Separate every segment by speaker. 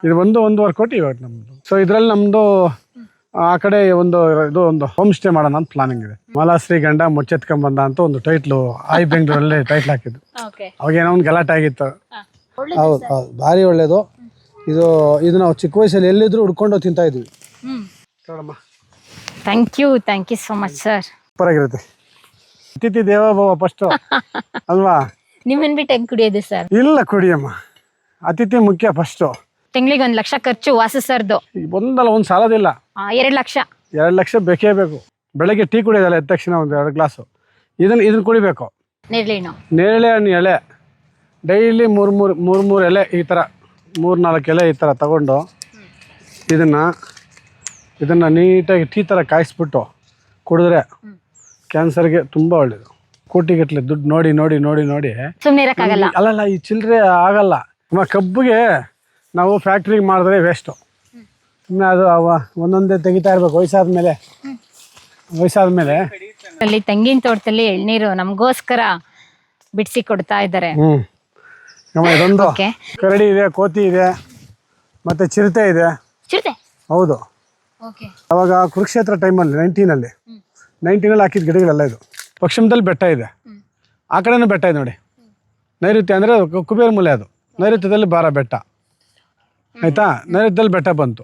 Speaker 1: ಇದು 1-1.5 ಕೋಟಿ ಇವಾಗ ನಮ್ದು. ಸೊ ಇದ್ರಲ್ಲಿ ನಮ್ದು ಆ ಕಡೆ ಒಂದು ಹೋಮ್ ಸ್ಟೇ ಮಾಡೋಣ ಅಂತ ಪ್ಲಾನಿಂಗ್ ಇದೆ. ಮಾಲಾಶ್ರೀ ಗಂಡ ಮುಚ್ಚೆತ್ಕೊಂಬಂದ ಅಂತ ಒಂದು ಟೈಟ್ಲು ಬೆಂಗಳೂರಲ್ಲಿ ಟೈಟ್ಲ್ ಹಾಕಿದ್ದು. ಅವಾಗ ಏನೋ ಒಂದು ಗಲಾಟೆ ಆಗಿತ್ತು. ಹೌದು ಹೌದು, ಭಾರಿ ಒಳ್ಳೇದು ಇದು ನಾವು ಚಿಕ್ಕ ವಯಸ್ಸಲ್ಲಿ ಎಲ್ಲಿದ್ರು ಹುಡ್ಕೊಂಡು ತಿಂತಾ ಇದ್ವಿ.
Speaker 2: Thank you so much sir.
Speaker 1: Super ಆಗಿರುತ್ತೆ. ಅತಿಥಿ ದೇವೋಭವ ಫಸ್ಟ್ ಅಲ್ವಾ?
Speaker 2: ನಿಮ್ಮನ್ ಬಿಟ್ಟು ಹೆಂಗ್ ಕುಡಿಯೋದು ಸರ್?
Speaker 1: ಇಲ್ಲ ಕುಡಿಯಮ್ಮ, ಅತಿಥಿ ಮುಖ್ಯ ಫಸ್ಟ್.
Speaker 2: ತಿಂಗಳಿಗೆ 1 ಲಕ್ಷ ಖರ್ಚು ವಾಸು ಸರ್ದು.
Speaker 1: ಒಂದು ಸಾಲದಿಲ್ಲ,
Speaker 2: 2 ಲಕ್ಷ
Speaker 1: 2 ಲಕ್ಷ ಬೇಕೇ ಬೇಕು. ಬೆಳಗ್ಗೆ ಟೀ ಕುಡಿಯೋದಲ್ಲ, ಎದ್ದ ತಕ್ಷಣ 2 ಗ್ಲಾಸು ಇದನ್ನ ಕುಡಿಬೇಕು. ನೇರಳೆ ಹಣ್ಣು ಎಲೆ ಡೈಲಿ ಮೂರು ಎಲೆ ಈ ಥರ 3-4 ಎಲೆ ಈ ಥರ ತಗೊಂಡು ಇದನ್ನು ನೀಟಾಗಿ ಟೀ ಥರ ಕಾಯಿಸ್ಬಿಟ್ಟು ಕುಡಿದ್ರೆ ಕ್ಯಾನ್ಸರ್ಗೆ ತುಂಬ ಒಳ್ಳೇದು. ಕೋಟಿಗಟ್ಟಲೆ ದುಡ್ಡು ನೋಡಿ ನೋಡಿ ನೋಡಿ ನೋಡಿ
Speaker 2: ಸುಮ್ಮನೆ ಇರಕ್ಕಾಗಲ್ಲ.
Speaker 1: ಅಲ್ಲಲ್ಲ, ಈ ಚಿಲ್ಲರೆ ಆಗಲ್ಲ. ನಮ್ಮ ಕಬ್ಬಿಗೆ ನಾವು ಫ್ಯಾಕ್ಟ್ರಿಗೆ ಮಾಡಿದ್ರೆ ವೇಸ್ಟು. ಸುಮ್ಮನೆ ಅದು ಒಂದೊಂದೇ ತೆಗಿತಾ ಇರ್ಬೇಕು ವಯಸ್ಸಾದ್ಮೇಲೆ.
Speaker 2: ಅಲ್ಲಿ ತೆಂಗಿನ ತೋಟದಲ್ಲಿ ಎಳ್ನೀರು ನಮಗೋಸ್ಕರ ಬಿಡಿಸಿ ಕೊಡ್ತಾ ಇದ್ದಾರೆ.
Speaker 1: ಇದೊಂದು ಕರಡಿ ಇದೆ, ಕೋತಿ ಇದೆ, ಮತ್ತೆ ಚಿರತೆ ಇದೆ. ಹೌದು, ಅವಾಗ ಕುರುಕ್ಷೇತ್ರ ಟೈಮಲ್ಲಿ 19 ಹಾಕಿದ ಗಿಡಗಳೆಲ್ಲ ಇದು. ಪಶ್ಚಿಮದಲ್ಲಿ ಬೆಟ್ಟ ಇದೆ, ಆ ಕಡೆನೂ ಬೆಟ್ಟ ಇದೆ ನೋಡಿ. ನೈಋತ್ಯ ಅಂದರೆ ಕುಬೇರ ಮೂಲೆ, ಅದು ನೈಋತ್ಯದಲ್ಲಿ ಬಾರ ಬೆಟ್ಟ. ಆಯ್ತಾ, ನೈಋತ್ಯದಲ್ಲಿ ಬೆಟ್ಟ ಬಂತು.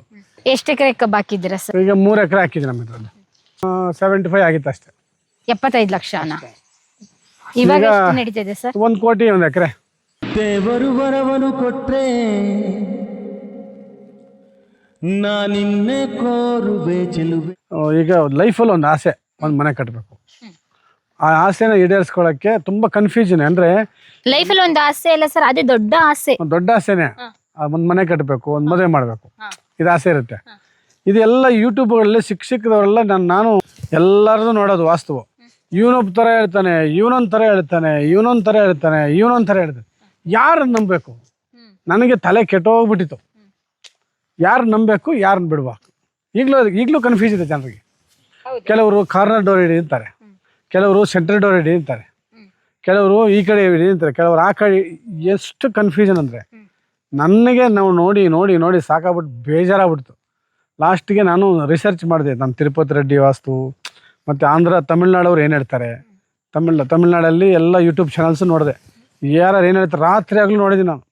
Speaker 2: ಎಷ್ಟು ಎಕರೆ ಕಬ್ಬು ಹಾಕಿದ್ದೀರಾ ಸರ್?
Speaker 1: ಈಗ 3 ಎಕರೆ ಹಾಕಿದ್ವಿ ನಮ್ಮ ಇದರಲ್ಲಿ. 75 ಆಗಿತ್ತು ಅಷ್ಟೇ.
Speaker 2: 75 ಲಕ್ಷನ ಇವಾಗ ಎಷ್ಟು ನಡೀತಿದೆ ಸರ್?
Speaker 1: 1 ಕೋಟಿ 1 ಎಕರೆ.
Speaker 3: ದೇವರು ವರವನು ಕೊಟ್ರೆ ನಾನಿನ್ನೆ ಕೋರುವೆ ಚೆಲುವೆ.
Speaker 1: ಈಗ ಲೈಫಲ್ಲಿ ಒಂದು ಆಸೆ, ಒಂದು ಮನೆ ಕಟ್ಟಬೇಕು. ಆ ಆಸೆನ ಈಡೇರಿಸ್ಕೊಳ್ಳೋಕ್ಕೆ ತುಂಬ ಕನ್ಫ್ಯೂಷನ್. ಅಂದರೆ
Speaker 2: ಲೈಫಲ್ಲಿ ಒಂದು ಆಸೆ ಇಲ್ಲ ಸರ್, ಅದೇ ದೊಡ್ಡ ಆಸೆನೇ. ಒಂದು ಮನೆ ಕಟ್ಟಬೇಕು, ಒಂದು ಮದುವೆ ಮಾಡಬೇಕು, ಇದು ಆಸೆ ಇರುತ್ತೆ. ಇದೆಲ್ಲ ಯೂಟ್ಯೂಬ್ಗಳಲ್ಲಿ ಶಿಕ್ಷಕದವರೆಲ್ಲ ನಾನು ಎಲ್ಲರದು ನೋಡೋದು ವಾಸ್ತವ. ಇವನೊಬ್ಬ ಥರ ಹೇಳ್ತಾನೆ, ಇವನೊಂದು ಥರ ಹೇಳ್ತಾನೆ. ಯಾರು ನಂಬಬೇಕು? ನನಗೆ ತಲೆ ಕೆಟ್ಟೋಗ್ಬಿಟ್ಟಿತ್ತು. ಯಾರು ನಂಬಬೇಕು, ಯಾರನ್ನ ಬಿಡ್ಬೇಕು? ಈಗಲೂ ಕನ್ಫ್ಯೂಸ್ ಇದೆ ಜನರಿಗೆ. ಕೆಲವರು ಕಾರ್ನರ್ ಡೋರ್ ಹಿಡಿ ಅಂತಾರೆ, ಕೆಲವರು ಸೆಂಟ್ರಲ್ ಡೋರ್ ಹಿಡಿ ಅಂತಾರೆ, ಕೆಲವರು ಈ ಕಡೆ ಹಿಡಿ ಅಂತಾರೆ, ಕೆಲವರು ಆ ಕಡೆ. ಎಷ್ಟು ಕನ್ಫ್ಯೂಷನ್ ಅಂದರೆ ನನಗೆ ನಾವು ನೋಡಿ ನೋಡಿ ನೋಡಿ ಸಾಕಾಗ್ಬಿಟ್ಟು ಬೇಜಾರಾಗ್ಬಿಡ್ತು. ಲಾಸ್ಟಿಗೆ ನಾನು ರಿಸರ್ಚ್ ಮಾಡಿದೆ. ನಮ್ಮ ತಿರುಪತಿ ರೆಡ್ಡಿ ವಾಸ್ತು ಮತ್ತು ತಮಿಳ್ನಾಡವ್ರು ಏನು ಹೇಳ್ತಾರೆ, ತಮಿಳ್ನಾಡಲ್ಲಿ ಎಲ್ಲ ಯೂಟ್ಯೂಬ್ ಚಾನಲ್ಸ್ ನೋಡಿದೆ. ಯಾರು ಏನು ಹೇಳ್ತಾರೆ, ರಾತ್ರಿ ಆಗಲೂ ನೋಡಿದ್ದೀನಿ ನಾನು.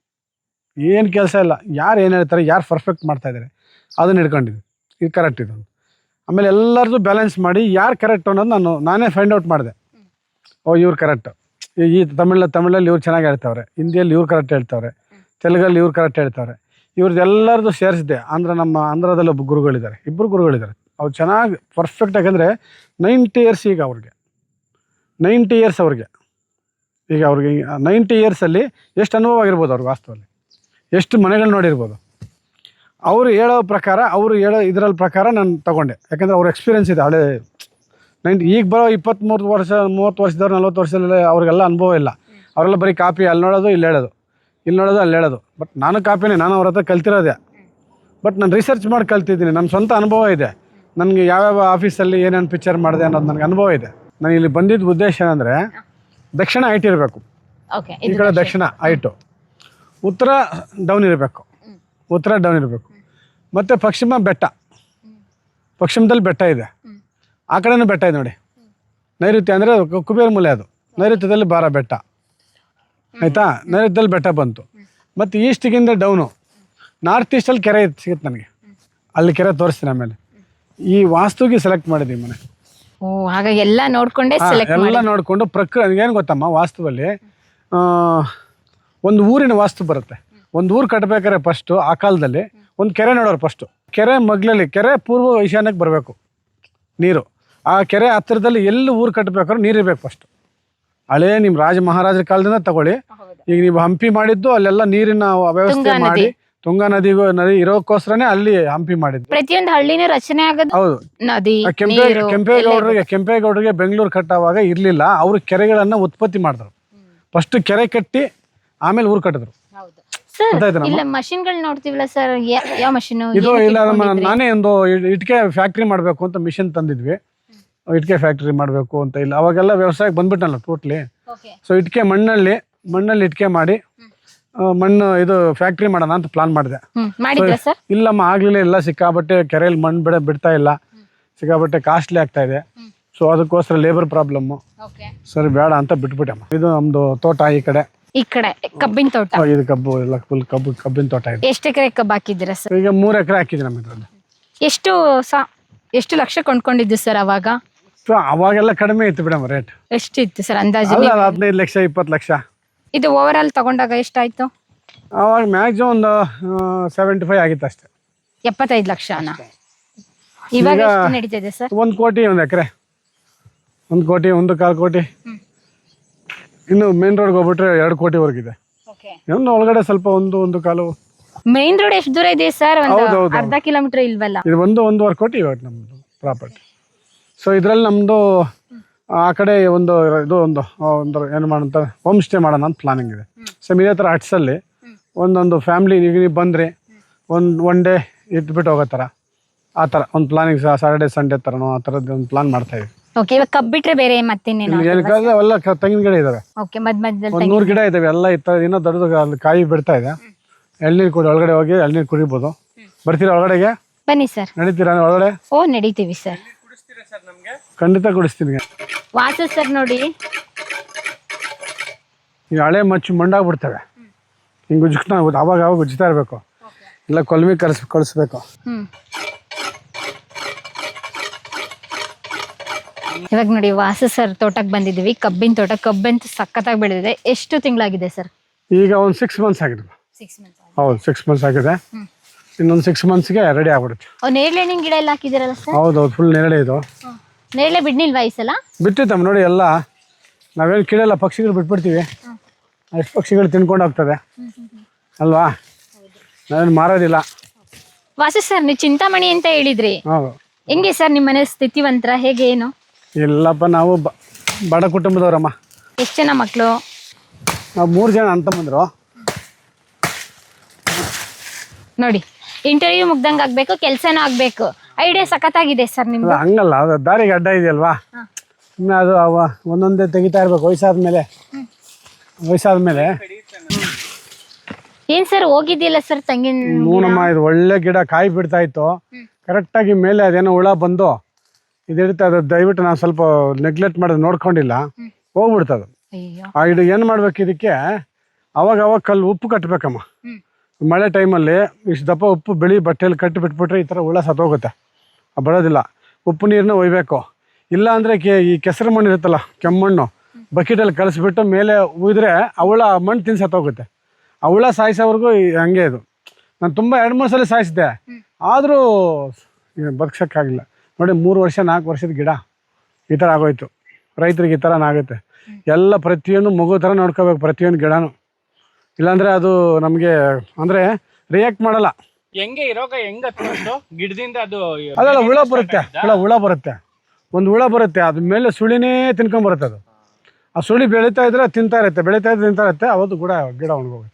Speaker 2: ಏನು ಕೆಲಸ ಇಲ್ಲ, ಯಾರು ಏನು ಹೇಳ್ತಾರೆ, ಯಾರು ಪರ್ಫೆಕ್ಟ್ ಮಾಡ್ತಾಯಿದ್ದಾರೆ ಅದನ್ನು ಹಿಡ್ಕೊಂಡಿದ್ದೆ. ಇದು ಕರೆಕ್ಟ್ ಇದು. ಆಮೇಲೆ ಎಲ್ಲರದ್ದು ಬ್ಯಾಲೆನ್ಸ್ ಮಾಡಿ ಯಾರು ಕರೆಕ್ಟ್ ಅನ್ನೋದು ನಾನೇ ಫೈಂಡ್ ಔಟ್ ಮಾಡಿದೆ. ಇವ್ರು ಕರೆಕ್ಟ್, ಈ ತಮಿಳಲ್ಲಿ ಇವ್ರು ಚೆನ್ನಾಗಿ ಹೇಳ್ತಾವ್ರೆ, ಹಿಂದಿಯಲ್ಲಿ ಇವ್ರು ಕರೆಕ್ಟ್ ಹೇಳ್ತಾವ್ರೆ, ತೆಲುಗಲ್ಲಿ ಇವ್ರು ಕರೆಕ್ಟ್ ಹೇಳ್ತಾವ್ರೆ. ಇವ್ರದ್ದೆಲ್ಲರದ್ದು ಸೇರಿಸಿದೆ. ನಮ್ಮ ಆಂಧ್ರದಲ್ಲಿ ಒಬ್ಬ ಗುರುಗಳಿದ್ದಾರೆ, 2 ಗುರುಗಳಿದ್ದಾರೆ. ಅವ್ರು ಚೆನ್ನಾಗಿ ಪರ್ಫೆಕ್ಟ್. ಯಾಕಂದರೆ 90 ಇಯರ್ಸ್ ಈಗ ಅವ್ರಿಗೆ 90 ಇಯರ್ಸ್ ಅವ್ರಿಗೆ 90 ಇಯರ್ಸಲ್ಲಿ ಎಷ್ಟು ಅನುಭವ ಆಗಿರ್ಬೋದು ಅವ್ರಿಗೆ, ವಾಸ್ತವಲ್ಲಿ ಎಷ್ಟು ಮನೆಗಳು ನೋಡಿರ್ಬೋದು. ಅವರು ಹೇಳೋ ಪ್ರಕಾರ, ಇದರಲ್ಲಿ ಪ್ರಕಾರ ನಾನು ತಗೊಂಡೆ. ಯಾಕಂದರೆ ಅವ್ರ ಎಕ್ಸ್ಪೀರಿಯೆನ್ಸ್ ಇದೆ. ಹಳೆ ಈಗ ಬರೋ 23 ವರ್ಷ 30 ವರ್ಷದವ್ರು 40 ವರ್ಷದಲ್ಲಿ ಅವ್ರಿಗೆಲ್ಲ ಅನುಭವ ಇಲ್ಲ. ಅವರೆಲ್ಲ ಬರೀ ಕಾಪಿ, ಅಲ್ಲಿ ನೋಡೋದು ಇಲ್ಲಿ ಹೇಳೋದು, ಅಲ್ಲಿ ಹೇಳೋದು. ಬಟ್ ನಾನು ಕಾಪಿನೇ, ನಾನು ಅವ್ರ ಹತ್ರ ಕಲ್ತಿರೋದೆ. ಬಟ್ ನಾನು ರಿಸರ್ಚ್ ಮಾಡಿ ಕಲ್ತಿದ್ದೀನಿ. ನನ್ನ ಸ್ವಂತ ಅನುಭವ ಇದೆ. ನನಗೆ ಯಾವ್ಯಾವ ಆಫೀಸಲ್ಲಿ ಏನೇನು ಪಿಕ್ಚರ್ ಮಾಡಿದೆ ಅನ್ನೋದು ನನಗೆ ಅನುಭವ ಇದೆ. ನಾನು ಇಲ್ಲಿ ಬಂದಿದ್ದ ಉದ್ದೇಶ ಏನಂದರೆ, ದಕ್ಷಿಣ ಹೈಟ್ ಇರಬೇಕು, ಈ ಕಡೆ ದಕ್ಷಿಣ ಹೈಟು, ಉತ್ತರ ಡೌನ್ ಇರಬೇಕು, ಮತ್ತು ಪಶ್ಚಿಮ ಬೆಟ್ಟ. ಪಶ್ಚಿಮದಲ್ಲಿ ಬೆಟ್ಟ ಇದೆ, ಆ ಕಡೆನೂ ಬೆಟ್ಟ ಇದೆ ನೋಡಿ. ನೈಋತ್ಯ ಅಂದರೆ ಕುಬೇರ ಮೂಲೆ, ಅದು ನೈಋತ್ಯದಲ್ಲಿ ಬಾರ ಬೆಟ್ಟ. ಆಯಿತಾ, ನೈಋತ್ಯದಲ್ಲಿ ಬೆಟ್ಟ ಬಂತು. ಮತ್ತು ಈಸ್ಟಿಗಿಂದ ಡೌನು, ನಾರ್ತ್ ಈಸ್ಟಲ್ಲಿ ಕೆರೆ ಸಿಗುತ್ತೆ ನನಗೆ. ಅಲ್ಲಿ ಕೆರೆ ತೋರಿಸ್ತೀನಿ ಆಮೇಲೆ. ಈ ವಾಸ್ತುಗೆ ಸೆಲೆಕ್ಟ್ ಮಾಡಿದ್ದೀವಿ ಮನೆ. ಹಾಗಾಗಿ ಎಲ್ಲ
Speaker 1: ನೋಡಿಕೊಂಡು ಪ್ರಕೃತಿ. ಏನು ಗೊತ್ತಮ್ಮ, ವಾಸ್ತುವಲ್ಲಿ ಒಂದು ಊರಿನ ವಾಸ್ತು ಬರುತ್ತೆ. ಒಂದು ಊರು ಕಟ್ಟಬೇಕಾದ್ರೆ ಫಸ್ಟು ಆ ಕಾಲದಲ್ಲಿ ಒಂದು ಕೆರೆ ನೋಡೋರು. ಫಸ್ಟು ಕೆರೆ ಮಗ್ಲಲ್ಲಿ, ಕೆರೆ ಪೂರ್ವ ಈಶಾನ್ಯಕ್ಕೆ ಬರಬೇಕು ನೀರು. ಆ ಕೆರೆ ಹತ್ತಿರದಲ್ಲಿ ಎಲ್ಲಿ ಊರು ಕಟ್ಟಬೇಕಾದ್ರೂ ನೀರಿರ್ಬೇಕು ಫಸ್ಟು. ಹಳೇ ನಿಮ್ಮ ರಾಜ ಮಹಾರಾಜರ ಕಾಲದಿಂದ ತಗೊಳ್ಳಿ. ಈಗ ನೀವು ಹಂಪಿ ಮಾಡಿದ್ದು ಅಲ್ಲೆಲ್ಲ ನೀರಿನ ವ್ಯವಸ್ಥೆ ಮಾಡಿ, ತುಂಗಾ ನದಿ ಇರೋಕ್ಕೋಸ್ಕರನೇ ಅಲ್ಲಿ ಹಂಪಿ ಮಾಡಿದ್ದು.
Speaker 2: ಪ್ರತಿಯೊಂದು ಹಳ್ಳಿನೂ ರಚನೆ ಆಗೋದು. ಹೌದು, ನದಿ.
Speaker 1: ಕೆಂಪೇಗೌಡರಿಗೆ ಬೆಂಗಳೂರು ಕಟ್ಟುವಾಗ ಇರ್ಲಿಲ್ಲ, ಅವರು ಕೆರೆಗಳನ್ನ ಉತ್ಪತ್ತಿ ಮಾಡಿದ್ರು. ಫಸ್ಟ್ ಕೆರೆ ಕಟ್ಟಿ ಆಮೇಲೆ ಊರು ಕಟ್ಟಿದ್ರು.
Speaker 2: ಮಷಿನ್ಗಳು ನೋಡ್ತೀವಲ್ಲ ಸರ್, ಯಾವ ಮಷಿನ್
Speaker 1: ಇದು? ಇಲ್ಲ, ನಾನೇ ಒಂದು ಇಟ್ಕೆ ಫ್ಯಾಕ್ಟ್ರಿ ಮಾಡಬೇಕು ಅಂತ ಮಿಷನ್ ತಂದಿದ್ವಿ. ಇಟ್ಕೆ ಫ್ಯಾಕ್ಟ್ರಿ ಮಾಡಬೇಕು ಅಂತ. ಇಲ್ಲ, ಅವಾಗೆಲ್ಲ ವ್ಯವಸಾಯಕ್ಕೆ ಬಂದ್ಬಿಟ್ಟಲ್ಲ ಟೋಟ್ಲಿ. ಸೊ ಇಟ್ಕೆ ಮಣ್ಣಲ್ಲಿ ಇಟ್ಕೆ ಮಾಡಿ
Speaker 2: ಮಣ್ಣು ಇದು ಫ್ಯಾಕ್ಟ್ರಿ ಮಾಡೋಣ ಅಂತ ಪ್ಲಾನ್ ಮಾಡಿದೆ.
Speaker 4: ಮಾಡಿದ್ರ ಸರ್?
Speaker 2: ಇಲ್ಲಮ್ಮ ಆಗ್ಲಿಲ್ಲ, ಎಲ್ಲ ಸಿಕ್ಕಾಬಟ್ಟೆ ಕೆರೆಯಲ್ಲಿ ಮಣ್ಣು ಬಿಡ್ತಾ ಇಲ್ಲ, ಸಿಕ್ಕಾಬಟ್ಟೆ ಕಾಸ್ಟ್ಲಿ ಆಗ್ತಾ ಇದೆ. ಸೊ ಅದಕ್ಕೋಸ್ಕರ ಲೇಬರ್ ಪ್ರಾಬ್ಲಮ್ಮು, ಸರಿ ಬೇಡ ಅಂತ ಬಿಟ್ಬಿಟ್ಟಮ್ಮ. ಇದು ನಮ್ದು ತೋಟ ಈ ಕಡೆ
Speaker 4: ಕಬ್ಬಿನ ತೋಟ.
Speaker 2: ಇದು ಕಬ್ಬು ಎಲ್ಲ ಫುಲ್ ಕಬ್ಬಿನ ತೋಟ ಇದೆ.
Speaker 4: ಎಷ್ಟು ಎಕರೆ ಕಬ್ಬು ಹಾಕಿದ್ದೀರಾ ಸರ್?
Speaker 2: ಈಗ 3 ಎಕರೆ ಹಾಕಿದ್ವಿ ನಮ್ಮ ಇದ್ರಲ್ಲಿ.
Speaker 4: ಎಷ್ಟು ಲಕ್ಷ ಕೊಂಡ್ಕೊಂಡಿದ್ದು ಸರ್ ಅವಾಗ?
Speaker 2: ಸೊ ಅವಾಗೆಲ್ಲ ಕಡಿಮೆ ಇತ್ತು ಬಿಡಮ್ಮ ರೇಟ್.
Speaker 4: ಎಷ್ಟು ಇತ್ತು ಸರ್ ಅಂದಾಜು?
Speaker 2: 15 ಲಕ್ಷ 20 ಲಕ್ಷ.
Speaker 4: ಇದು ಓವರ್ ಆಲ್ ತಗೊಂಡಾಗ ಎಷ್ಟಾಯ್ತು?
Speaker 2: ಅವಾಗ ಮ್ಯಾಕ್ಸಿಮಮ್ ಒಂದು 75 ಆಗಿತ್ತು ಅಷ್ಟೇ.
Speaker 4: 75 ಲಕ್ಷನ? ಇವಾಗ ಎಷ್ಟು ನಡೀತಿದೆ ಸರ್?
Speaker 2: 1 ಕೋಟಿ 1 ಎಕರೆ, 1 ಕೋಟಿ 1.25 ಕೋಟಿ. ಇನ್ನು ಮೇನ್ ರೋಡ್ಗೆ ಹೋಗ್ಬಿಟ್ರೆ 2 ಕೋಟಿವರೆಗಿದೆ. ಇನ್ನು ಒಳಗಡೆ ಸ್ವಲ್ಪ 1.25.
Speaker 4: ಮೇನ್ ರೋಡ್ ಎಷ್ಟು ದೂರ ಇದೆ ಸರ್? ಅರ್ಧ ಕಿಲೋಮೀಟರ್ ಇಲ್ವಲ್ಲ?
Speaker 2: ಇದು 1.5 ಕೋಟಿ ಇವಾಗ ನಮ್ದು ಪ್ರಾಪರ್ಟಿ. ಸೊ ಇದ್ರಲ್ಲಿ ನಮ್ದು ಆ ಕಡೆ ಒಂದು ಏನು ಮಾಡೋಂತ ಹೋಮ್ ಸ್ಟೇ ಮಾಡೋಣ ಅಂತ ಪ್ಲಾನಿಂಗ್ ಇದೆ. ಸೇಮ್ ಇದೇ ಥರ ಹಟ್ಸಲ್ಲಿ ಒಂದೊಂದು ಫ್ಯಾಮಿಲಿ ಈಗ ನೀವು ಬಂದರೆ ಒನ್ ಡೇ ಇದ್ಬಿಟ್ಟು ಹೋಗೋ ಥರ, ಆ ಥರ ಒಂದು ಪ್ಲಾನಿಂಗ್, ಸಾಟರ್ಡೆ ಸಂಡೇ ಥರನೋ ಆ ಥರದ್ದು ಒಂದು ಪ್ಲಾನ್ ಮಾಡ್ತಾ ಇದ್ದೀವಿ.
Speaker 4: ಓಕೆ, ಇವಾಗ ಕಬ್ಬಿಟ್ರೆ ಬೇರೆ ಮತ್ತೇನೇನು?
Speaker 2: ಎಲ್ಲ ತೆಂಗಿನ ಗಿಡ ಇದಾವೆ,
Speaker 4: ಓಕೆ, ಮಧ್ಯದಲ್ಲಿ
Speaker 2: ಒಂದು 100 ಗಿಡ ಇದಾವೆ. ಎಲ್ಲ ಇನ್ನೂ ದೊಡ್ಡದು ಅಲ್ಲಿ ಕಾಯಿ ಬಿಡ್ತಾ ಇದೆ. ಎಳ್ನೀರು ಕುಡಿ, ಒಳಗಡೆ ಹೋಗಿ ಎಳ್ನೀರು ಕುಡಿಬೋದು. ಬರ್ತೀರಾ ಒಳಗಡೆಗೆ?
Speaker 4: ಬನ್ನಿ ಸರ್.
Speaker 2: ನಡೀತೀರಾ ಒಳಗಡೆ?
Speaker 4: ಓ ನಡೀತೀವಿ ಸರ್,
Speaker 2: ಖಂಡಿತ ಕುಡಿಸ್ತೀನಿ.
Speaker 4: ವಾಸ ಸರ್ ನೋಡಿ,
Speaker 2: ಈಗ ಹಳೆ ಮಚ್ಚು ಮಂಡಾಗ್ಬಿಡ್ತವೆ, ಹಿಂಗೆ ಉಜ್ಜಿನ ಅವಾಗ ಉಜ್ಜಿತಾ ಇರಬೇಕು, ಇಲ್ಲ ಕೊಲ್ಮಿ ಕಳಿಸ್ಬೇಕು.
Speaker 4: ಇವಾಗ ನೋಡಿ ವಾಸ ಸರ್ ತೋಟಕ್ಕೆ ಬಂದಿದ್ದೀವಿ. ಕಬ್ಬಿನ ತೋಟ, ಕಬ್ಬಂತೂ ಸಖತ್ತಾಗಿ ಬೆಳೆದಿದೆ. ಎಷ್ಟು ತಿಂಗಳಾಗಿದೆ ಸರ್?
Speaker 2: ಈಗ ಒಂದು 6 ಮಂತ್ಸ್ ಆಗಿದೆ. ಹೌದು, 6 ಮಂತ್ಸ್ ಆಗಿದೆ. ಇನ್ನೊಂದು 6 ಮಂತ್ಸ್ಗೆ ರೆಡಿ ಆಗ್ಬಿಡುತ್ತೆ.
Speaker 4: ನೇರಳೆ ಹಣ್ಣಿನ ಗಿಡ ಎಲ್ಲ ಹಾಕಿದಿರಲ್ಲ ಸರ್?
Speaker 2: ಹೌದೌದು, ಫುಲ್ ನೇರಳೆ ಇದು.
Speaker 4: ನೇರಳೆ ಬಿಡ್ನಿಲ್ವಾ ಈ ಸಲ?
Speaker 2: ಬಿಟ್ಟಿತ್ತಮ್ಮ ನೋಡಿ, ಎಲ್ಲ ನಾವೇನು ಕೀಳೆಲ್ಲ ಪಕ್ಷಿಗಳು ಬಿಟ್ಬಿಡ್ತೀವಿ, ಅಷ್ಟು ಪಕ್ಷಿಗಳು ತಿನ್ಕೊಂಡು ಹೋಗ್ತದೆ ಅಲ್ವಾ, ನಾವೇನು ಮಾರೋದಿಲ್ಲ.
Speaker 4: ವಾಸು ಸರ್, ನೀವು ಚಿಂತಾಮಣಿ ಅಂತ ಹೇಳಿದ್ರಿ,
Speaker 2: ಹೌದು.
Speaker 4: ಹೆಂಗೆ ಸರ್ ನಿಮ್ಮ ಮನೆ ಸ್ಥಿತಿವಂತರ, ಹೇಗೆ ಏನು?
Speaker 2: ಇಲ್ಲಪ್ಪ, ನಾವು ಬಡ ಕುಟುಂಬದವ್ರಮ್ಮ.
Speaker 4: ಎಷ್ಟು ಜನ ಮಕ್ಕಳು?
Speaker 2: ನಾವು 3 ಜನ ಅಂತ ಬಂದರು.
Speaker 4: ನೋಡಿ, ಇಂಟರ್ವ್ಯೂ ಮುಗ್ದಂಗೆ ಆಗ್ಬೇಕು, ಕೆಲಸನೂ ಆಗ್ಬೇಕು. ಐಡಿಯಾ ಸಖತ್ತಾಗಿದೆ ಸರ್ ನಿಮ್ದು.
Speaker 2: ಹಂಗಲ್ಲ, ಅದು ದಾರಿಗೆ ಅಡ್ಡ ಇದೆಯಲ್ವಾ, ಇನ್ನು ಅದು ಒಂದೊಂದೇ ತೆಗಿತಾ ಇರ್ಬೇಕು. ವಯಸ್ಸಾದ್ಮೇಲೆ
Speaker 4: ಏನ್ ಸರ್ ಹೋಗಿದ್ದಿಲ್ಲ ಸರ್ ತೆಂಗಿನ?
Speaker 2: ಮೂನಮ್ಮ, ಇದು ಒಳ್ಳೆ ಗಿಡ, ಕಾಯಿ ಬಿಡ್ತಾ ಇತ್ತು. ಕರೆಕ್ಟಾಗಿ ಮೇಲೆ ಅದೇನೋ ಹುಳ ಬಂದು ಇದಿರುತ್ತೆ. ಅದು ದಯವಿಟ್ಟು ನಾನು ಸ್ವಲ್ಪ ನೆಗ್ಲೆಕ್ಟ್ ಮಾಡೋದು ನೋಡ್ಕೊಂಡಿಲ್ಲ, ಹೋಗ್ಬಿಡ್ತದು. ಇದು ಏನು ಮಾಡ್ಬೇಕು, ಇದಕ್ಕೆ ಅವಾಗ ಕಲ್ಲು ಉಪ್ಪು ಕಟ್ಟಬೇಕಮ್ಮ. ಮಳೆ ಟೈಮಲ್ಲಿ ಇಷ್ಟು ದಪ್ಪ ಉಪ್ಪು ಬಿಳಿ ಬಟ್ಟೆಯಲ್ಲಿ ಕಟ್ಟಿ ಬಿಟ್ಬಿಟ್ರೆ ಈ ಥರ ಹುಳ ಸತ್ತೋಗುತ್ತೆ, ಬರೋದಿಲ್ಲ. ಉಪ್ಪು ನೀರನ್ನ ಒಯ್ಬೇಕು. ಇಲ್ಲ ಅಂದರೆ ಈ ಕೆಸರು ಮಣ್ಣು ಇರುತ್ತಲ್ಲ, ಕೆಮ್ಮಣ್ಣು, ಬಕೆಟಲ್ಲಿ ಕಳಿಸ್ಬಿಟ್ಟು ಮೇಲೆ ಉಯ್ದ್ರೆ ಆ ಹುಳ ಮಣ್ಣು ತಿಂದು ಸತ್ತೋಗುತ್ತೆ. ಆ ಹುಳ ಸಾಯಿಸೋವರೆಗೂ ಹಂಗೆ ಇದು. ನಾನು ತುಂಬ 2-3 ಸಲ ಸಾಯಿಸಿದೆ, ಆದರೂ ಬದುಕ್ಸೋಕ್ಕಾಗಿಲ್ಲ. ನೋಡಿ, 3 ವರ್ಷ 4 ವರ್ಷದ ಗಿಡ ಈ ಥರ ಆಗೋಯ್ತು. ರೈತರಿಗೆ ಈ ಥರನೇ ಆಗುತ್ತೆ. ಎಲ್ಲ ಪ್ರತಿಯೊಂದು ಮಗು ಥರ ನೋಡ್ಕೋಬೇಕು, ಪ್ರತಿಯೊಂದು ಗಿಡನೂ. ಇಲ್ಲಾಂದರೆ ಅದು ನಮಗೆ ಅಂದರೆ ರಿಯಾಕ್ಟ್ ಮಾಡಲ್ಲ.
Speaker 5: ಹೆಂಗೆ ರೋಗ ಹೆಂಗ ಗಿಡದಿಂದ ಅದು
Speaker 2: ಅದಲ್ಲ, ಹುಳ ಬರುತ್ತೆ. ಒಂದು ಹುಳ ಬರುತ್ತೆ, ಅದ್ರ ಮೇಲೆ ಸುಳಿನೇ ತಿನ್ಕೊಂಬರುತ್ತೆ. ಅದು ಆ ಸುಳಿ ಬೆಳೀತಾ ಇದ್ರೆ ತಿಂತಾ ಇರುತ್ತೆ, ಅವತ್ತು ಗಿಡ ಒಣಗೋಗುತ್ತೆ.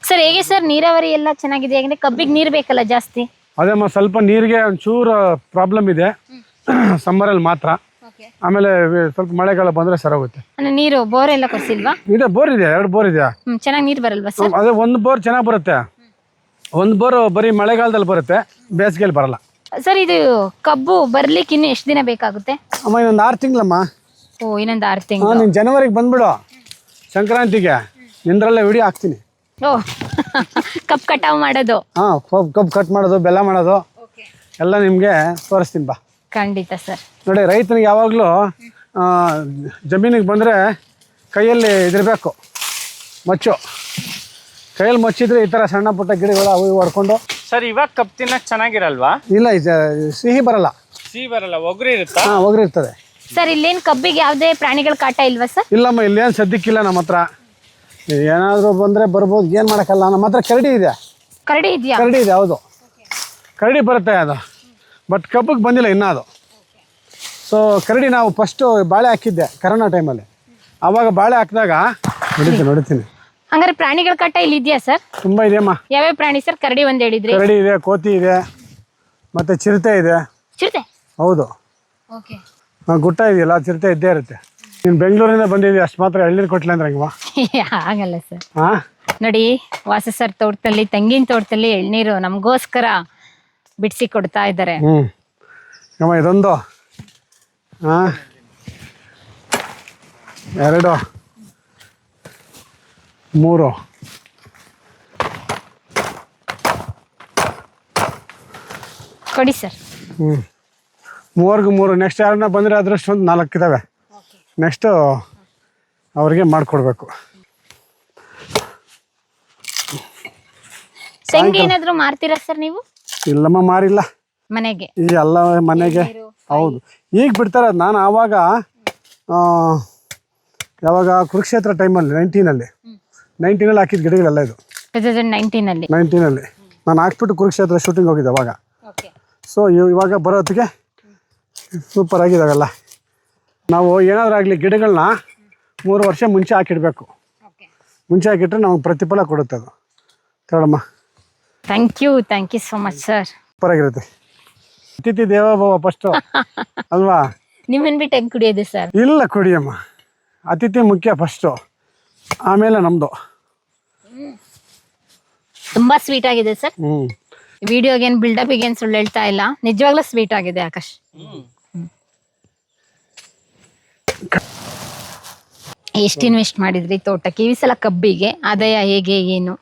Speaker 4: ಸರ್ ಹೇಗೆ ಸರ್ ನೀರಾವರಿ ಎಲ್ಲ ಚೆನ್ನಾಗಿದೆ? ಯಾಕಂದ್ರೆ ಕಬ್ಬಿಗೆ ನೀರು ಬೇಕಲ್ಲ ಜಾಸ್ತಿ.
Speaker 2: ಅದೇಮ್ಮ, ಸ್ವಲ್ಪ ನೀರಿಗೆ ಒಂಚೂರು ಪ್ರಾಬ್ಲಮ್ ಇದೆ ಸಮ್ಮರಲ್ಲಿ ಮಾತ್ರ. ಆಮೇಲೆ ಸ್ವಲ್ಪ ಮಳೆಗಾಲ ಬಂದ್ರೆ ಸರೋಗುತ್ತೆ.
Speaker 4: ನೀರು ಬೋರ್ ಎಲ್ಲ ಕೊಡ್ಸಿಲ್ವಾ?
Speaker 2: ಇದೆ, ಬೋರ್ ಇದೆ, 2 ಬೋರ್ ಇದೆ.
Speaker 4: ಚೆನ್ನಾಗಿ ನೀರು ಬರಲ್ವಾ ಸರ್?
Speaker 2: ಅದೇ ಒಂದು ಬೋರ್ ಚೆನ್ನಾಗಿ ಬರುತ್ತೆ, ಒಂದು ಬೋರ್ ಬರೀ ಮಳೆಗಾಲದಲ್ಲಿ ಬರುತ್ತೆ, ಬೇಸಿಗೆಯಲ್ಲಿ ಬರಲ್ಲ.
Speaker 4: ಸರ್ ಇದು ಕಬ್ಬು ಬರ್ಲಿಕ್ಕೆ ಇನ್ನು ಎಷ್ಟು ದಿನ ಬೇಕಾಗುತ್ತೆ?
Speaker 2: ಅಮ್ಮ, ಇನ್ನೊಂದು 6 ತಿಂಗಳಮ್ಮ.
Speaker 4: ಓ, ಇನ್ನೊಂದು 6 ತಿಂಗಳು.
Speaker 2: ನೀನು ಜನವರಿಗೆ ಬಂದ್ಬಿಡು, ಸಂಕ್ರಾಂತಿಗೆ ನಿಂದ್ರಲ್ಲೇ ವಿಡಿಯೋ ಹಾಕ್ತೀನಿ.
Speaker 4: ಓ, ಕಬ್ಬು ಕಟಾವು ಮಾಡೋದು?
Speaker 2: ಹಾಂ, ಕಬ್ಬು ಕಟ್ ಮಾಡೋದು, ಬೆಲ್ಲ ಮಾಡೋದು ಎಲ್ಲ ನಿಮಗೆ ತೋರಿಸ್ತೀನಿ ಬಾ.
Speaker 4: ಖಂಡಿತ ಸರ್.
Speaker 2: ನೋಡಿ, ರೈತನಿಗೆ ಯಾವಾಗಲೂ ಜಮೀನಿಗೆ ಬಂದರೆ ಕೈಯಲ್ಲಿ ಇದಿರಬೇಕು ಮಚ್ಚು. ಕೈಯಲ್ಲಿ ಮಚ್ಚಿದ್ರೆ ಈ ಥರ ಸಣ್ಣ ಪುಟ್ಟ ಗಿಡಗಳು ಅವು ಹೊಡ್ಕೊಂಡು.
Speaker 5: ಸರ್, ಇವಾಗ ಕಪ್ ತಿನ್ನಕ್ ಚೆನ್ನಾಗಿರಲ್ವಾ?
Speaker 2: ಇಲ್ಲ, ಸಿಹಿ ಬರಲ್ಲ.
Speaker 5: ಒಗ್ರಿ ಇರುತ್ತಾ?
Speaker 2: ಹಾಂ, ಒಗ್ರಿ ಇರ್ತದೆ.
Speaker 4: ಸರ್ ಇಲ್ಲೇನು ಕಬ್ಬಿಗೆ ಯಾವುದೇ ಪ್ರಾಣಿಗಳ ಕಾಟ ಇಲ್ವಾ ಸರ್?
Speaker 2: ಇಲ್ಲಮ್ಮ, ಇಲ್ಲೇನು ಸದ್ಯಕ್ಕಿಲ್ಲ ನಮ್ಮ ಹತ್ರ. ಏನಾದರೂ ಬಂದರೆ ಬರ್ಬೋದು, ಏನು ಮಾಡೋಕ್ಕಲ್ಲ. ನಮ್ಮ ಹತ್ರ ಕರಡಿ ಇದೆ.
Speaker 4: ಕರಡಿ ಇದೆಯಾ?
Speaker 2: ಕರಡಿ ಇದೆ, ಹೌದು. ಕರಡಿ ಬರುತ್ತೆ ಅದು, ಬಟ್ ಕಬ್ಬಿಗೆ ಬಂದಿಲ್ಲ ಇನ್ನೂ ಅದು. ಸೊ ಕರಡಿ ನಾವು ಫಸ್ಟು ಬಾಳೆ ಹಾಕಿದ್ದೆ ಕರೋನಾ ಟೈಮಲ್ಲಿ. ಆವಾಗ ಬಾಳೆ ಹಾಕಿದಾಗ ನೋಡ್ತೀನಿ.
Speaker 4: ಹಂಗಾರೆ ಪ್ರಾಣಿಗಳ ಕಾಟ ಇಲ್ಲಿ ಇದೆಯಾ ಸರ್?
Speaker 2: ತುಂಬ ಇದೆಯಮ್ಮ.
Speaker 4: ಯಾವ್ಯಾವ ಪ್ರಾಣಿ ಸರ್? ಕರಡಿ ಒಂದು ಹೇಳಿದ್ರಿ.
Speaker 2: ಕರಡಿ ಇದೆ, ಕೋತಿ ಇದೆ, ಮತ್ತು ಚಿರತೆ ಇದೆ.
Speaker 4: ಚಿರತೆ?
Speaker 2: ಹೌದು.
Speaker 4: ಓಕೆ.
Speaker 2: ಗುಟ್ಟ ಇದೆಯಲ್ಲ, ಚಿರತೆ ಇದ್ದೇ ಇರುತ್ತೆ. ನೀನು ಬೆಂಗಳೂರಿಂದ ಬಂದಿದ್ದೀವಿ, ಅಷ್ಟು ಮಾತ್ರ ಎಳ್ನೀರು ಕೊಟ್ಟಿಲ್ಲ ಅಂದ್ರೆ ಹಂಗವಾ?
Speaker 4: ಆಗಲ್ಲ ಸರ್.
Speaker 2: ಹಾಂ,
Speaker 4: ನೋಡಿ ವಾಸು ಸರ್ ತೋಟದಲ್ಲಿ ತೆಂಗಿನ ತೋಟದಲ್ಲಿ ಎಳ್ನೀರು ನಮಗೋಸ್ಕರ ಬಿಡಿಸಿ ಕೊಡ್ತಾ ಇದ್ದಾರೆ.
Speaker 2: ಅಮ್ಮ ಇದೊಂದು 2 3
Speaker 4: ಕೊಡಿ ಸರ್.
Speaker 2: 3 ನೆಕ್ಸ್ಟ್ ಯಾರನ್ನ ಬಂದರೆ ಅದರಷ್ಟು ಒಂದು 4 ಇದ್ದಾವೆ. ನೆಕ್ಸ್ಟು ಅವ್ರಿಗೆ ಮಾಡಿಕೊಡ್ಬೇಕು.
Speaker 4: ತೆಂಗು ಏನಾದ್ರು ಮಾರ್ತೀರಾ ಸರ್ ನೀವು?
Speaker 2: ಇಲ್ಲಮ್ಮ ಮಾರಿಲ್ಲ,
Speaker 4: ಮನೆಗೆ
Speaker 2: ಈ ಎಲ್ಲ ಮನೆಗೆ. ಹೌದು, ಈಗ ಬಿಡ್ತಾರೆ. ನಾನು ಆವಾಗ ಯಾವಾಗ ಕುರುಕ್ಷೇತ್ರ ಟೈಮಲ್ಲಿ 19 ಹಾಕಿದ ಗಿಡಗಳೆಲ್ಲ ಇದು
Speaker 4: 2019
Speaker 2: ನಾನು ಹಾಕ್ಬಿಟ್ಟು ಕುರುಕ್ಷೇತ್ರ ಶೂಟಿಂಗ್ ಹೋಗಿದ್ದೆ ಅವಾಗ. ಸೊ ಇವಾಗ ಬರೋತ್ತಿಗೆ ಸೂಪರ್ ಆಗಿದಾವೆಲ್ಲ. ನಾವು ಏನಾದರೂ ಆಗಲಿ ಗಿಡಗಳನ್ನ 3 ವರ್ಷ ಮುಂಚೆ ಹಾಕಿಡಬೇಕು. ಮುಂಚೆ ಹಾಕಿಟ್ರೆ ನಮಗೆ ಪ್ರತಿಫಲ ಕೊಡುತ್ತೆ ಅದು. ಕೇಳಮ್ಮ.
Speaker 4: Thank you so much sir.
Speaker 2: Super ಆಗಿರುತ್ತೆ. ಅತಿಥಿ ದೇವೋಭವ ಫಸ್ಟು ಅಲ್ವಾ?
Speaker 4: ನಿಮ್ಮನ್ನು ಬಿಟ್ಟು ಹೆಂಗೆ ಕುಡಿಯೋದು ಸರ್?
Speaker 2: ಇಲ್ಲ, ಕುಡಿಯಮ್ಮ. ಅತಿಥಿ ಮುಖ್ಯ ಫಸ್ಟು, ಆಮೇಲೆ ನಮ್ಮದು.
Speaker 4: ತುಂಬಾ ಸ್ವೀಟ್ ಆಗಿದೆ ಸರ್. ವಿಡಿಯೋಗೆ ಏನು ಬಿಲ್ಡಪ್ ಏನು ಸುಳ್ಳು ಹೇಳ್ತಾ ಇಲ್ಲ, ನಿಜವಾಗ್ಲೂ ಸ್ವೀಟ್ ಆಗಿದೆ ಆಕಾಶ್. ಎಷ್ಟು ಇನ್ವೆಸ್ಟ್ ಮಾಡಿದ್ರಿ ತೋಟಕ್ಕೆ ಈ ಸಲ ಕಬ್ಬಿಗೆ? ಆದಾಯ ಹೇಗೆ ಏನು?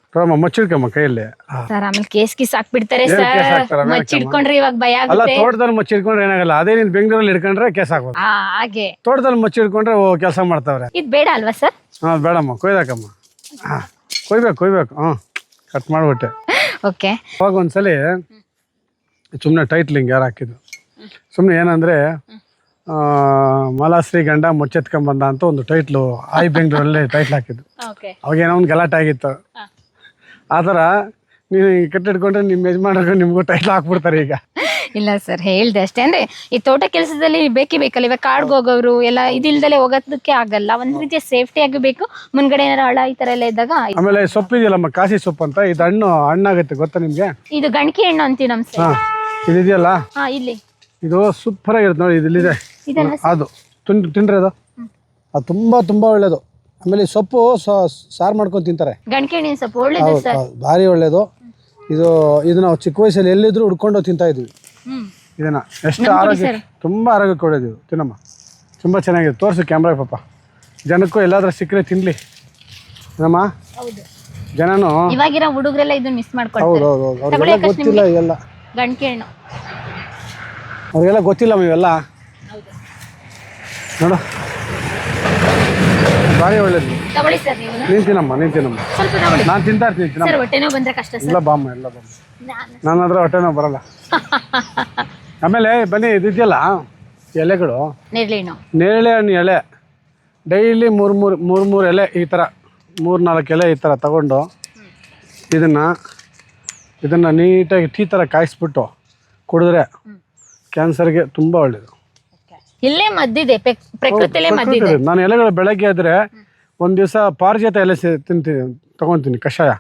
Speaker 2: ಮಚ್ಚಿಡ್ಕಮ್ಮ ಕೈಯಲ್ಲಿ
Speaker 4: ಸರ್ ಆಮೇಲೆ ಕೇಸ್ ಹಾಕ್ಬಿಡ್ತಾರೆ ಸರ್. ಮಚ್ಚಿಡ್ಕೊಂಡ್ರೆ ಇವಾಗ ಭಯ
Speaker 2: ಅಲ್ಲ,
Speaker 4: ಆಗುತ್ತೆ.
Speaker 2: ತೋಟದಲ್ಲಿ ಮಚ್ಚಿಡ್ಕೊಂಡ್ರೆ ಏನಾಗಲ್ಲ. ಅದೇ ನೀನು ಬೆಂಗಳೂರಲ್ಲಿ ಹಿಡ್ಕೊಂಡ್ರೆ ಕೇಸ್ ಹಾಕ್ಬೋದು.
Speaker 4: ಹಾಗೆ
Speaker 2: ತೋಟದಲ್ಲಿ ಮಚ್ಚಿಡ್ಕೊಂಡ್ರೆ ಕೆಲಸ ಮಾಡ್ತಾವ್ರೆ.
Speaker 4: ಇದು ಬೇಡ ಅಲ್ವಾ ಸರ್?
Speaker 2: ಬೇಡಮ್ಮ, ಕೊಯ್ದಾಕಮ್ಮ. ಕೊಯ್ಬೇಕು. ಕಟ್ ಮಾಡ್ಬಿಟ್ಟೆ.
Speaker 4: ಓಕೆ.
Speaker 2: ಅವಾಗ ಒಂದ್ಸಲಿ ಸುಮ್ಮನೆ ಟೈಟ್ಲಿಂಗ್ ಯಾರು ಹಾಕಿದ್ದು, ಸುಮ್ಮನೆ ಏನಂದರೆ ಮಲಾಶ್ರೀ ಗಂಡ ಮುಚ್ಚೆತ್ಕೊಂಬಂದ ಅಂತ ಒಂದು ಟೈಟ್ಲು ಬೆಂಗಳೂರಲ್ಲಿ ಟೈಟ್ಲ್ ಹಾಕಿದ್ದು. ಅವಾಗೇನೋ ಒಂದು ಗಲಾಟೆ ಆಗಿತ್ತು. ಆ ಥರ ನೀವು ಕಟ್ಟಿಡ್ಕೊಂಡ್ರೆ ನಿಮ್ಮ ಯಜಮಾನರು ನಿಮಗೂ ಟೈಟ್ಲ್ ಹಾಕ್ಬಿಡ್ತಾರೆ ಈಗ.
Speaker 4: ಇಲ್ಲ ಸರ್, ಹೇಳ್ದೆ ಅಷ್ಟೇ. ಅಂದ್ರೆ ಈ ತೋಟ ಕೆಲಸದಲ್ಲಿ ಬೇಕಲ್ಲ. ಇವಾಗ ಕಾಡ್ಗೆ ಹೋಗೋರು ಎಲ್ಲ ಇದಿಲ್ದಲೆ ಹೋಗೋದಕ್ಕೆ ಆಗಲ್ಲ. ಒಂದ್ ರೀತಿಯ ಸೇಫ್ಟಿ ಆಗಬೇಕು. ಮುಂದ್ಗಡೆ ಏನಾರ ಹಳ ಈ ತರ ಎಲ್ಲ ಇದ್ದಾಗ.
Speaker 2: ಆಮೇಲೆ ಸೊಪ್ಪು ಇದೆಯಲ್ಲಮ್ಮ, ಕಾಸಿ ಸೊಪ್ಪು ಅಂತ, ಇದು ಹಣ್ಣಾಗುತ್ತೆ ಗೊತ್ತಾ ನಿಮ್ಗೆ?
Speaker 4: ಇದು ಗಣಕಿ ಹಣ್ಣು ಅಂತೀವಿ ನಮ್ ಸೈಡ್.
Speaker 2: ಇದಿದೆಯಲ್ಲ,
Speaker 4: ಇಲ್ಲಿ
Speaker 2: ಇದು ಸೂಪರ್ ಆಗಿರುತ್ತೆ ನೋಡಿ. ಇದಿದೆ ಅದು ತಿನ್ರಿ, ಅದು ತುಂಬಾ ಒಳ್ಳೇದು. ಆಮೇಲೆ ಈ ಸೊಪ್ಪು ಸಾರು ಮಾಡ್ಕೊಂಡು ತಿಂತಾರೆ.
Speaker 4: ಗಣಕಿ ಹಣ್ಣಿನ ಸೊಪ್ಪು ಒಳ್ಳೇದು ಸರ್,
Speaker 2: ಭಾರಿ ಒಳ್ಳೇದು. ಇದು ನಾವು ಚಿಕ್ಕ ವಯಸ್ಸಲ್ಲಿ ಎಲ್ಲಿದ್ರು ಹುಡ್ಕೊಂಡು ತಿಂತಾ ಇದ್ವಿ ಇದನ್ನ. ಎಷ್ಟು ಆರೋಗ್ಯ, ತುಂಬಾ ಆರೋಗ್ಯಕ್ಕೆ ಒಳ್ಳೇದು. ತಿನ್ನಮ್ಮ, ತುಂಬಾ ಚೆನ್ನಾಗಿದೆ. ತೋರಿಸು ಕ್ಯಾಮ್ರಾ ಪಾಪ, ಜನಕ್ಕೂ ಎಲ್ಲಾದ್ರೂ ಸಿಕ್ಕರೆ ತಿನ್ಲಿ ಏನಮ್ಮ. ಜನನು
Speaker 4: ಇವಾಗಿರೋ ಹುಡುಗರೆಲ್ಲ ಇದನ್ನ ಮಿಸ್ ಮಾಡ್ಕೊಳ್ತಾರೆ.
Speaker 2: ಅವ್ರಿಗೆಲ್ಲ ಗೊತ್ತಿಲ್ಲ ಇವೆಲ್ಲ.
Speaker 4: ಗಣಕಿ ಹಣ್ಣು
Speaker 2: ಅವ್ರಿಗೆಲ್ಲ ಗೊತ್ತಿಲ್ಲ ಇವೆಲ್ಲ. ನೋಡು, ಭಾರಿ ಒಳ್ಳೇದು. ನೀನು ತಿನ್ನಮ್ಮ. ನಾನು ತಿಂತಾ ಇರ್ತೀನಿ. ಇಲ್ಲ ಬಾಮ್ಮ, ನನ್ನ ಹತ್ರ ಹೊಟ್ಟೆನೋ ಬರಲ್ಲ. ಆಮೇಲೆ ಬನ್ನಿ, ಇದಿದೆಯಲ್ಲ ಎಲೆಗಳು, ನೇರಳೆ ಹಣ್ಣು ಎಲೆ ಡೈಲಿ ಮೂರು ಎಲೆ ಈ ಥರ 3-4 ಎಲೆ ಈ ಥರ ತಗೊಂಡು ಇದನ್ನು ನೀಟಾಗಿ ಟೀ ಥರ ಕಾಯಿಸ್ಬಿಟ್ಟು ಕುಡಿದ್ರೆ ಕ್ಯಾನ್ಸರ್ಗೆ ತುಂಬ ಒಳ್ಳೆಯದು.
Speaker 4: ಇಲ್ಲೇ ಮದ್ದಿದೆ, ಪ್ರಕೃತಿಲೇ ಮದ್ದಿದೆ.
Speaker 2: ನಾನು ಎಲೆಗಳು ಬೆಳಗ್ಗೆ ಆದರೆ ಒಂದು ದಿವಸ ಪಾರಿಜಾತ ಎಲೆ ತಗೊತೀನಿ, ಕಷಾಯ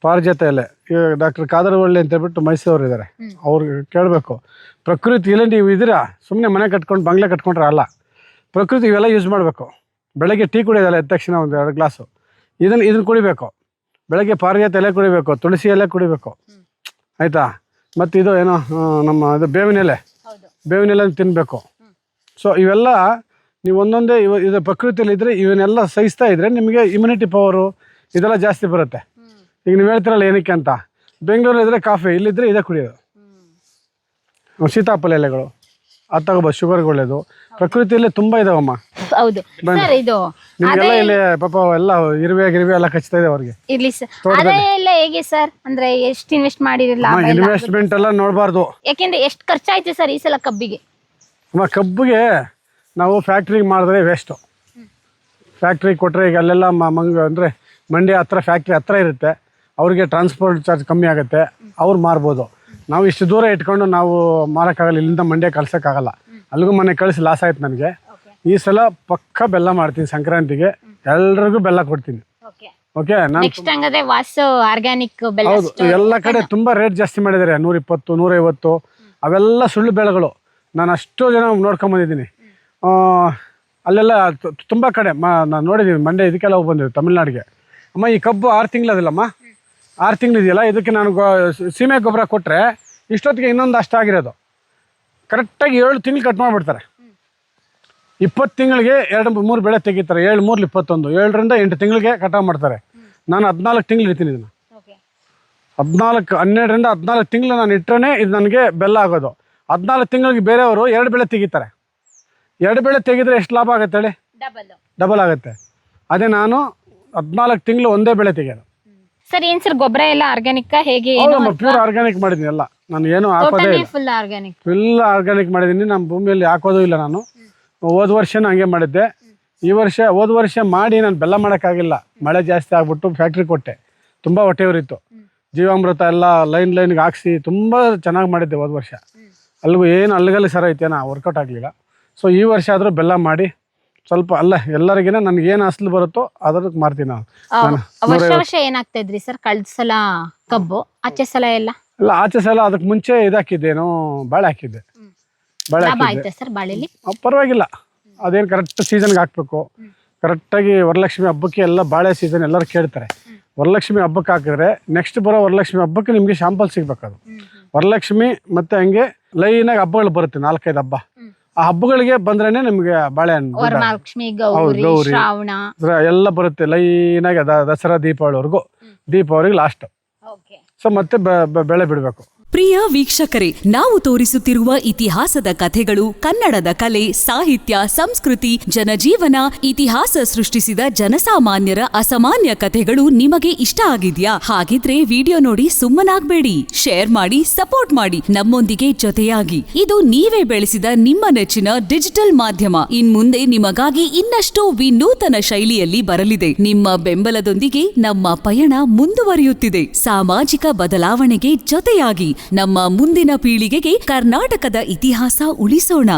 Speaker 2: ಪಾರಿಜಾತ ಎಲೆ. ಈಗ ಡಾಕ್ಟರ್ ಕಾದರವಳ್ಳಿ ಅಂತ ಹೇಳ್ಬಿಟ್ಟು ಮೈಸೂರು ಇದ್ದಾರೆ, ಅವ್ರಿಗೆ ಕೇಳಬೇಕು. ಪ್ರಕೃತಿಯಲ್ಲಿ ನೀವು ಇದ್ದೀರಾ, ಸುಮ್ಮನೆ ಮನೆ ಕಟ್ಕೊಂಡು ಬಂಗ್ಲೆ ಕಟ್ಕೊಂಡ್ರೆ ಅಲ್ಲ. ಪ್ರಕೃತಿ ಇವೆಲ್ಲ ಯೂಸ್ ಮಾಡಬೇಕು. ಬೆಳಗ್ಗೆ ಟೀ ಕುಡಿಯೋದಲ್ಲ, ಎದ್ದ ತಕ್ಷಣ ಒಂದು 2 ಗ್ಲಾಸು ಇದನ್ನು ಕುಡಿಬೇಕು. ಬೆಳಗ್ಗೆ ಪಾರಿಜಾತ ಎಲೆ ಕುಡಿಬೇಕು, ತುಳಸಿ ಎಲೆ ಕುಡಿಬೇಕು, ಆಯಿತಾ? ಮತ್ತು ಇದು ಏನೋ ನಮ್ಮ ಇದು ಬೇವಿನ ಎಲೆ ತಿನ್ನಬೇಕು. ಸೊ ಇವೆಲ್ಲ ನೀವು ಒಂದೊಂದೇ ಇದು ಪ್ರಕೃತಿಯಲ್ಲಿ ಇದ್ದರೆ ಇವನ್ನೆಲ್ಲ ಸಹಿಸ್ತಾ ಇದ್ದರೆ ನಿಮಗೆ ಇಮ್ಯುನಿಟಿ ಪವರು ಇದೆಲ್ಲ ಜಾಸ್ತಿ ಬರುತ್ತೆ. ಈಗ ನೀವು ಹೇಳ್ತಿರಲ್ಲ ಏನಕ್ಕೆ ಅಂತ, ಬೆಂಗಳೂರಲ್ಲಿದ್ದರೆ ಕಾಫಿ, ಇಲ್ಲಿದ್ದರೆ ಇದೇ ಕುಡಿಯೋದು. ಸೀತಾಫಲ ಎಲೆಗಳು ಅದು ತಗೋಬೋದು, ಶುಗರ್ಗೆ ಒಳ್ಳೇದು. ಪ್ರಕೃತಿಯಲ್ಲಿ ತುಂಬ ಇದಾವಮ್ಮ.
Speaker 4: ಹೌದು
Speaker 2: ನಿಮಗೆಲ್ಲ ಇಲ್ಲಿ ಪಾಪ ಎಲ್ಲ ಇರುವೆ ಎಲ್ಲ ಕಚ್ತಾ ಇದೆ ಅವ್ರಿಗೆ.
Speaker 4: ಇರ್ಲಿ ಸರ್. ಅದೆಲ್ಲ ಹೇಗೆ ಸರ್, ಅಂದ್ರೆ ಎಷ್ಟು ಇನ್ವೆಸ್ಟ್ ಮಾಡಿರಲ್ಲ?
Speaker 2: ಇನ್ವೆಸ್ಟ್ಮೆಂಟ್ ಎಲ್ಲ ನೋಡಬಾರ್ದು.
Speaker 4: ಯಾಕೆಂದ್ರೆ ಎಷ್ಟು ಖರ್ಚಾಯ್ತು ಸರ್ ಈ ಸಲ ಕಬ್ಬಿಗೆ?
Speaker 2: ಕಬ್ಬಿಗೆ ನಾವು ಫ್ಯಾಕ್ಟ್ರಿಗೆ ಮಾಡಿದ್ರೆ ವೇಸ್ಟು. ಫ್ಯಾಕ್ಟ್ರಿಗೆ ಕೊಟ್ಟರೆ ಈಗ ಅಲ್ಲೆಲ್ಲ ಅಂದರೆ ಮಂಡ್ಯ ಹತ್ರ ಫ್ಯಾಕ್ಟ್ರಿ ಹತ್ರ ಇರುತ್ತೆ, ಅವ್ರಿಗೆ ಟ್ರಾನ್ಸ್ಪೋರ್ಟ್ ಚಾರ್ಜ್ ಕಮ್ಮಿ ಆಗುತ್ತೆ, ಅವ್ರು ಮಾರ್ಬೋದು. ನಾವು ಇಷ್ಟು ದೂರ ಇಟ್ಕೊಂಡು ನಾವು ಮಾರೋಕ್ಕಾಗಲ್ಲ, ಇಲ್ಲಿಂದ ಮಂಡ್ಯ ಕಳ್ಸೋಕ್ಕಾಗಲ್ಲ. ಅಲ್ಲಿಗೂ ಮನೆ ಕಳಿಸಿ ಲಾಸ್ ಆಯ್ತು ನನಗೆ. ಈ ಸಲ ಪಕ್ಕ ಬೆಲ್ಲ ಮಾಡ್ತೀನಿ ಸಂಕ್ರಾಂತಿಗೆ, ಎಲ್ರಿಗೂ ಬೆಲ್ಲ ಕೊಡ್ತೀನಿ. ಓಕೆ, ಹೌದು. ಎಲ್ಲ ಕಡೆ ತುಂಬ ರೇಟ್ ಜಾಸ್ತಿ ಮಾಡಿದ್ದಾರೆ, 120, 150. ಅವೆಲ್ಲ ಸುಳ್ಳು ಬೆಳೆಗಳು. ನಾನು ಅಷ್ಟೋ ಜನ ನೋಡ್ಕೊಂಬಂದಿದ್ದೀನಿ. ಅಲ್ಲೆಲ್ಲ ತುಂಬ ಕಡೆ ನಾನು ನೋಡಿದ್ದೀನಿ. ಮಂಡ್ಯ ಇದಕ್ಕೆಲ್ಲ ಹೋಗಿ ಬಂದಿದ್ದೆ, ತಮಿಳ್ನಾಡಿಗೆ. ಅಮ್ಮ ಈ ಕಬ್ಬು 6 ತಿಂಗಳದಿಲ್ಲಮ್ಮ, 6 ತಿಂಗಳು ಇದೆಯಲ್ಲ, ಇದಕ್ಕೆ ನಾನು ಸೀಮೆ ಗೊಬ್ಬರ ಕೊಟ್ಟರೆ ಇಷ್ಟೊತ್ತಿಗೆ ಇನ್ನೊಂದು ಅಷ್ಟಾಗಿರೋದು. ಕರೆಕ್ಟಾಗಿ 7 ತಿಂಗಳು ಕಟ್ ಮಾಡಿಬಿಡ್ತಾರೆ. 20 ತಿಂಗಳಿಗೆ 2-3 ಬೆಳೆ ತೆಗಿತಾರೆ. 7 3 21, 7ರಿಂದ 8 ತಿಂಗಳಿಗೆ ಕಟಾವು ಮಾಡ್ತಾರೆ. ನಾನು 14 ತಿಂಗಳು ಇರ್ತೀನಿ ಇದನ್ನು. 12ರಿಂದ 14 ತಿಂಗಳು ನಾನು ಇಟ್ಟರೆ ಇದು ನನಗೆ ಬೆಲ್ಲ ಆಗೋದು. 14 ತಿಂಗಳಿಗೆ ಬೇರೆಯವರು 2 ಬೆಳೆ ತೆಗಿತಾರೆ. 2 ಬೆಳೆ ತೆಗೆದ್ರೆ ಎಷ್ಟು ಲಾಭ ಆಗುತ್ತೆ ಹೇಳಿ? ಡಬಲ್ ಆಗುತ್ತೆ. ಅದೇ ನಾನು 14 ತಿಂಗಳು ಒಂದೇ ಬೆಳೆ ತೆಗೆಯೋದು.
Speaker 4: ಸರ್ ಏನ್ ಸರ್ ಗೊಬ್ಬರ ಎಲ್ಲ ಆರ್ಗ್ಯಾನಿಕ್ ಹೇಗೆ?
Speaker 2: ಪ್ಯೂರ್ ಆರ್ಗ್ಯಾನಿಕ್ ಮಾಡಿದ್ದೀನಿ ಎಲ್ಲ. ನಾನು ಏನು ಹಾಕೋದೇ ಇಲ್ಲ,
Speaker 4: ಫುಲ್ ಆರ್ಗ್ಯಾನಿಕ್.
Speaker 2: ಫುಲ್ ಆರ್ಗ್ಯಾನಿಕ್ ಮಾಡಿದ್ದೀನಿ. ನಮ್ಮ ಭೂಮಿಯಲ್ಲಿ ಹಾಕೋದು ಇಲ್ಲ. ನಾನು ಹೋದ ವರ್ಷನೂ ಹಂಗೆ ಮಾಡಿದ್ದೆ. ಹೋದ ವರ್ಷ ಮಾಡಿ ನಾನು ಬೆಲ್ಲ ಮಾಡೋಕ್ಕಾಗಿಲ್ಲ, ಮಳೆ ಜಾಸ್ತಿ ಆಗ್ಬಿಟ್ಟು ಫ್ಯಾಕ್ಟ್ರಿ ಕೊಟ್ಟೆ. ತುಂಬ ಹೊಟ್ಟೆಯವರಿತ್ತು. ಜೀವಾಮೃತ ಎಲ್ಲ ಲೈನ್ಗೆ ಹಾಕ್ಸಿ ತುಂಬ ಚೆನ್ನಾಗಿ ಮಾಡಿದ್ದೆ ಹೋದ ವರ್ಷ. ಅಲ್ಲಿಗೂ ಏನು ಅಲ್ಲಿಗಲ್ಲಿ ಸರ ಐತೇನೋ ವರ್ಕೌಟ್ ಆಗಲಿಲ್ಲ. ಸೊ ಈ ವರ್ಷ ಆದರೂ ಬೆಲ್ಲ ಮಾಡಿ ಸ್ವಲ್ಪ ಎಲ್ಲರಿಗಿನ ನನಗೇನು ಅಸಲು ಬರುತ್ತೋ ಅದಕ್ಕೆ ಮಾರ್ತೀನಿ ನಾನು.
Speaker 4: ವರ್ಷ ಏನಾಗ್ತಾ ಇದ್ರಿ ಸರ್? ಕಳೆದ ಸಲ ಕಬ್ಬು, ಆಚೆ ಸಲ ಎಲ್ಲ
Speaker 2: ಆಚೆ ಸಲ ಅದಕ್ಕೆ ಮುಂಚೆ ಇದಾಕಿದ್ದೇನೋ ಬಾಳೆ ಹಾಕಿದ್ದೆ. ಬಾಳೆ
Speaker 4: ಆಯ್ತಾ ಸರ್ ಬಾಳೆಲಿ?
Speaker 2: ಪರವಾಗಿಲ್ಲ. ಅದೇನು ಕರೆಕ್ಟ್ ಸೀಸನ್ಗೆ ಹಾಕ್ಬೇಕು. ಕರೆಕ್ಟಾಗಿ ವರಲಕ್ಷ್ಮಿ ಹಬ್ಬಕ್ಕೆ ಎಲ್ಲ ಬಾಳೆ ಸೀಸನ್ ಎಲ್ಲರೂ ಕೇಳ್ತಾರೆ. ವರಲಕ್ಷ್ಮಿ ಹಬ್ಬಕ್ಕೆ ಹಾಕಿದ್ರೆ ನೆಕ್ಸ್ಟ್ ಬರೋ ವರಲಕ್ಷ್ಮಿ ಹಬ್ಬಕ್ಕೆ ನಿಮಗೆ ಶಾಂಪಲ್ ಸಿಗ್ಬೇಕು. ಅದು ವರಲಕ್ಷ್ಮಿ ಮತ್ತೆ ಹಂಗೆ ಲೈನಾಗಿ ಹಬ್ಬಗಳು ಬರುತ್ತೆ, 4-5 ಹಬ್ಬ. ಆ ಹಬ್ಬಗಳಿಗೆ ಬಂದ್ರೇನೆ ನಿಮ್ಗೆ ಬಾಳೆಹಣ್ಣು,
Speaker 4: ವರಮಹಾಲಕ್ಷ್ಮಿ, ಗೌರಿ, ಶ್ರಾವಣ
Speaker 2: ಎಲ್ಲ ಬರುತ್ತೆ ಲೈನಾಗಿ. ದಸರಾ ದೀಪಾವಳಿವರೆಗೂ, ದೀಪಾವಳಿಗೆ ಲಾಸ್ಟ್. ಸೊ ಮತ್ತೆ ಬೆಳೆ ಬಿಡಬೇಕು.
Speaker 6: ಪ್ರಿಯ ವೀಕ್ಷಕರೇ, ನಾವು ತೋರಿಸುತ್ತಿರುವ ಇತಿಹಾಸದ ಕಥೆಗಳು ಕನ್ನಡದ ಕಲೆ, ಸಾಹಿತ್ಯ, ಸಂಸ್ಕೃತಿ, ಜನಜೀವನ, ಇತಿಹಾಸ ಸೃಷ್ಟಿಸಿದ ಜನಸಾಮಾನ್ಯರ ಅಸಾಮಾನ್ಯ ಕಥೆಗಳು ನಿಮಗೆ ಇಷ್ಟ ಆಗಿದ್ಯಾ? ಹಾಗಿದ್ರೆ ವಿಡಿಯೋ ನೋಡಿ ಸುಮ್ಮನಾಗ್ಬೇಡಿ, ಶೇರ್ ಮಾಡಿ, ಸಪೋರ್ಟ್ ಮಾಡಿ, ನಮ್ಮೊಂದಿಗೆ ಜೊತೆಯಾಗಿ. ಇದು ನೀವೇ ಬೆಳೆಸಿದ ನಿಮ್ಮ ನೆಚ್ಚಿನ ಡಿಜಿಟಲ್ ಮಾಧ್ಯಮ. ಇನ್ಮುಂದೆ ನಿಮಗಾಗಿ ಇನ್ನಷ್ಟು ವಿನೂತನ ಶೈಲಿಯಲ್ಲಿ ಬರಲಿದೆ. ನಿಮ್ಮ ಬೆಂಬಲದೊಂದಿಗೆ ನಮ್ಮ ಪಯಣ ಮುಂದುವರಿಯುತ್ತಿದೆ. ಸಾಮಾಜಿಕ ಬದಲಾವಣೆಗೆ ಜೊತೆಯಾಗಿ ನಮ್ಮ ಮುಂದಿನ ಪೀಳಿಗೆಗೆ ಕರ್ನಾಟಕದ ಇತಿಹಾಸ ಉಳಿಸೋಣ.